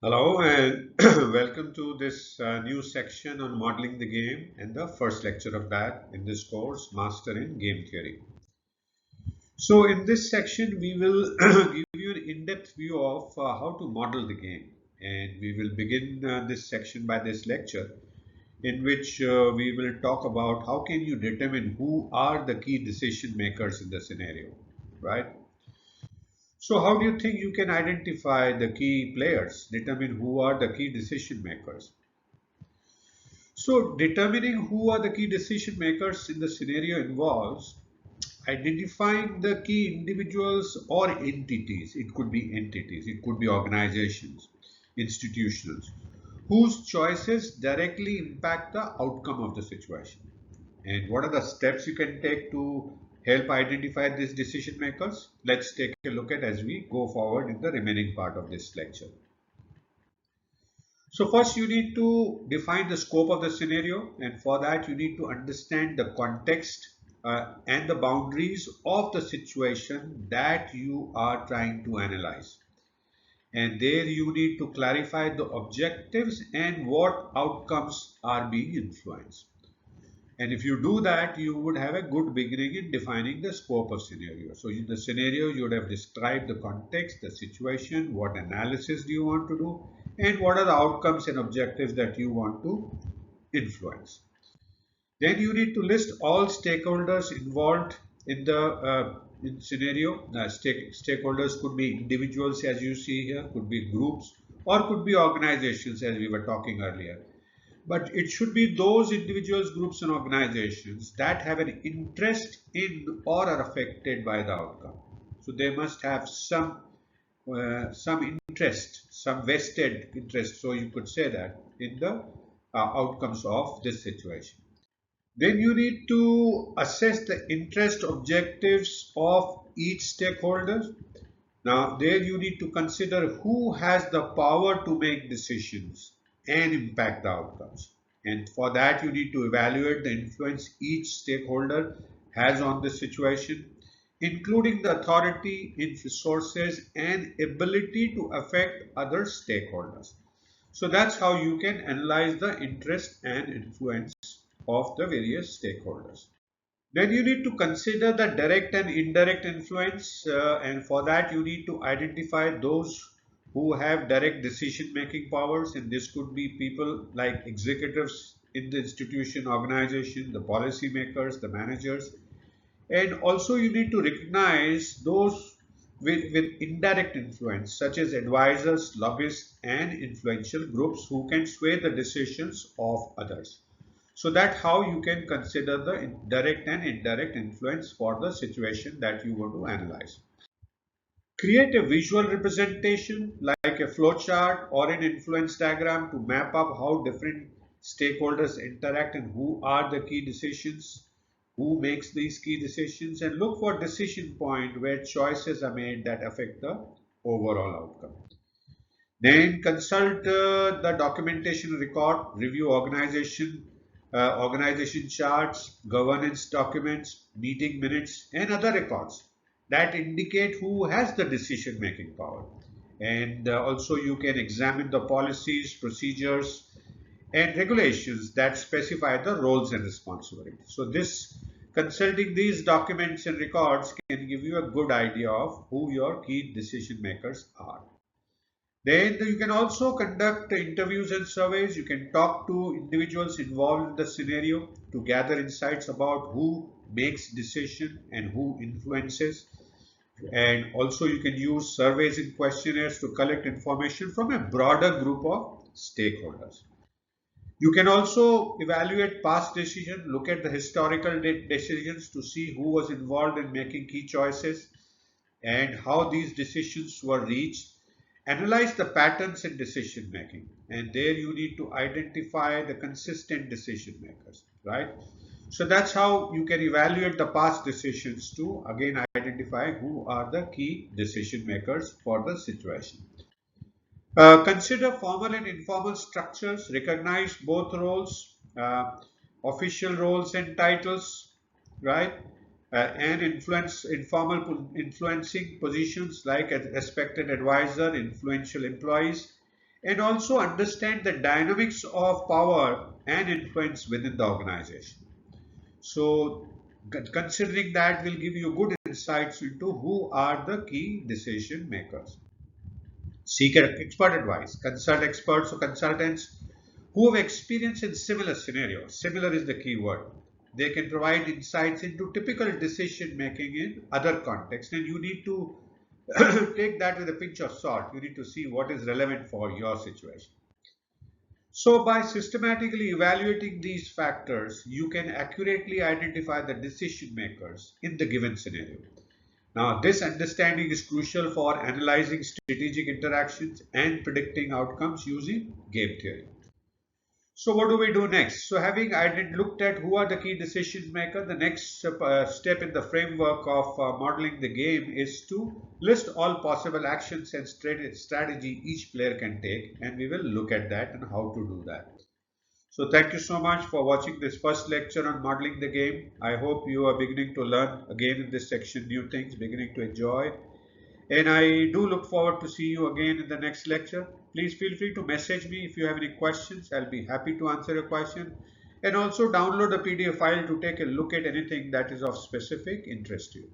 Hello and welcome to this new section on modeling the game and the first lecture of that in this course, Master in Game Theory. So in this section, we will give you an in-depth view of how to model the game, and we will begin this section by this lecture in which we will talk about how can you determine who are the key decision makers in the scenario, right? So how do you think you can identify the key players, determine who are the key decision makers? So determining who are the key decision makers in the scenario involves identifying the key individuals or entities. It could be entities, it could be organizations, institutions, whose choices directly impact the outcome of the situation. And what are the steps you can take to help identify these decision makers? Let's take a look at as we go forward in the remaining part of this lecture. So first you need to define the scope of the scenario, and for that you need to understand the context and the boundaries of the situation that you are trying to analyze. And there you need to clarify the objectives and what outcomes are being influenced. And if you do that, you would have a good beginning in defining the scope of scenario. So in the scenario, you would have described the context, the situation, what analysis do you want to do, and what are the outcomes and objectives that you want to influence. Then you need to list all stakeholders involved in the scenario. Stakeholders could be individuals, as you see here, could be groups, or could be organizations, as we were talking earlier. But it should be those individuals, groups, and organizations that have an interest in or are affected by the outcome. So they must have some interest, some vested interest. So you could say that in the outcomes of this situation. Then you need to assess the interest objectives of each stakeholder. Now, there you need to consider who has the power to make decisions and impact the outcomes. And for that, you need to evaluate the influence each stakeholder has on the situation, including the authority, resources, and ability to affect other stakeholders. So that's how you can analyze the interest and influence of the various stakeholders. Then you need to consider the direct and indirect influence, and for that you need to identify those who have direct decision making powers, and this could be people like executives in the institution, organization, the policy makers, the managers, and also you need to recognize those with indirect influence, such as advisors, lobbyists, and influential groups who can sway the decisions of others. So that's how you can consider the direct and indirect influence for the situation that you want to analyze. Create a visual representation like a flowchart or an influence diagram to map up how different stakeholders interact and who are the key decisions, who makes these key decisions, and look for decision point where choices are made that affect the overall outcome. Then consult the documentation record, review organization charts, governance documents, meeting minutes, and other records that indicate who has the decision making power. And also you can examine the policies, procedures, and regulations that specify the roles and responsibilities. So this consulting these documents and records can give you a good idea of who your key decision makers are. Then you can also conduct interviews and surveys. You can talk to individuals involved in the scenario to gather insights about who makes decision and who influences. And also you can use surveys and questionnaires to collect information from a broader group of stakeholders. You can also evaluate past decisions, look at the historical decisions to see who was involved in making key choices and how these decisions were reached. Analyze the patterns in decision making, and there you need to identify the consistent decision makers, right? So that's how you can evaluate the past decisions to again identify who are the key decision makers for the situation. Consider formal and informal structures, recognize both roles, official roles and titles, right? And influencing positions like a respected advisor, influential employees, and also understand the dynamics of power and influence within the organization. So considering that will give you good insights into who are the key decision makers. Seek expert advice. Consult experts or consultants who have experience in similar scenarios. Similar is the key word. They can provide insights into typical decision making in other contexts, and you need to take that with a pinch of salt. You need to see what is relevant for your situation. So, by systematically evaluating these factors, you can accurately identify the decision makers in the given scenario. Now, this understanding is crucial for analyzing strategic interactions and predicting outcomes using game theory. So, what do we do next? So, having looked at who are the key decision makers, the next step in the framework of modeling the game is to list all possible actions and strategy each player can take, and we will look at that and how to do that. So thank you so much for watching this first lecture on modeling the game. I hope you are beginning to learn again in this section new things, beginning to enjoy. And I do look forward to see you again in the next lecture. Please feel free to message me if you have any questions. I'll be happy to answer your question. And also download the PDF file to take a look at anything that is of specific interest to you.